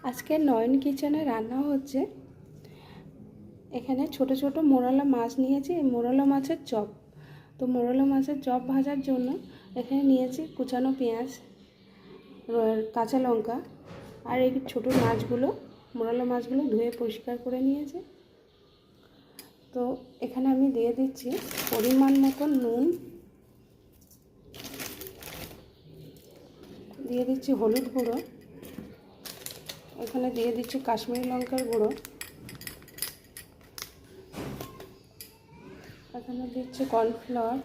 আজকে নয়ন কিচেনে রান্না হচ্ছে। এখানে ছোট ছোট মোরলা মাছ নিয়েছি, এই মোরলা মাছের চপ। তো মোরলা মাছের চপ ভাজার জন্য এখানে নিয়েছি কুচানো পেঁয়াজ, কাঁচা লঙ্কা আর এই ছোটো মাছগুলো, মোরলা মাছগুলো ধুয়ে পরিষ্কার করে নিয়েছি। তো এখানে আমি দিয়ে দিচ্ছি পরিমাণ মতো নুন, দিয়ে দিচ্ছি হলুদ গুঁড়ো, এখানে দিয়ে দিচ্ছি কাশ্মীরি লঙ্কার গুঁড়ো, এখানে দিচ্ছি কর্নফ্লাওয়ার।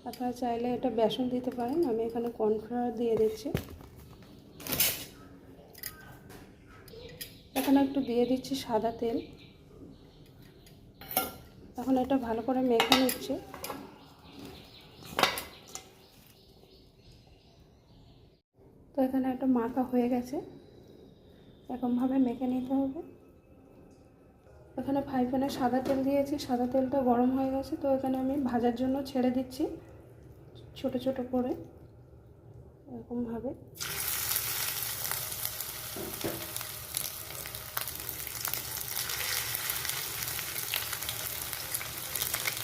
আপনারা চাইলে এটা বেসন দিতে পারেন, আমি এখানে কর্নফ্লাওয়ার দিয়ে দিচ্ছি। এখানে একটু দিয়ে দিচ্ছি সাদা তেল। এখন এটা ভালো করে মেখে নিচ্ছি। তো এখানে একটা মাখা হয়ে গেছে, এরকমভাবে মেখে নিতে হবে। এখানে ফ্রাই প্যানে সাদা তেল দিয়েছি, সাদা তেলটা গরম হয়ে গেছে। তো এখানে আমি ভাজার জন্য ছেড়ে দিচ্ছি ছোট ছোট করে, এরকমভাবে।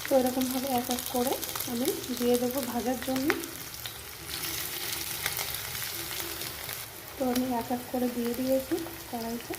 তো এরকমভাবে এক এক করে আমি দিয়ে দেবো ভাজার জন্য। তো আমি এক এক করে দিয়ে দিয়েছি কড়াইতে।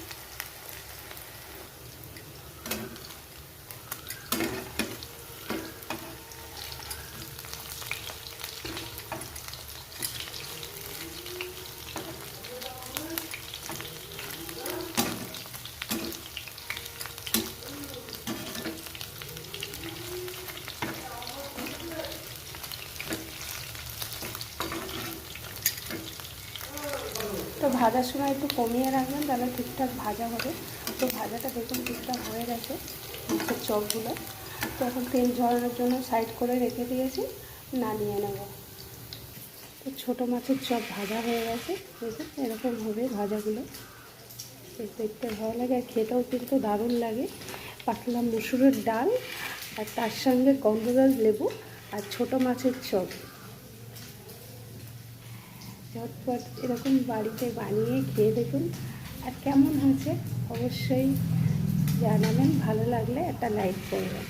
তো ভাজার সময় একটু কমিয়ে রাখবেন, তাহলে ঠিকঠাক ভাজা হবে। তো ভাজাটা দেখুন ঠিকঠাক হয়ে গেছে মাছের চপগুলো। তো এখন তেল ঝরানোর জন্য সাইড করে রেখে দিয়েছি, নামিয়ে নেব। তো ছোটো মাছের চপ ভাজা হয়ে গেছে, দেখুন এরকম হবে ভাজাগুলো। দেখতে ভালো লাগে আর খেতেও কিন্তু দারুণ লাগে। পাতলা মুসুরের ডাল আর তার সঙ্গে গন্ধরাজ লেবু আর ছোটো মাছের চপ। ঝটপট এরকম বাড়িতে বানিয়ে খেয়ে দেখুন, আর কেমন হয়েছে অবশ্যই জানাবেন। ভালো লাগলে একটা লাইক করবেন।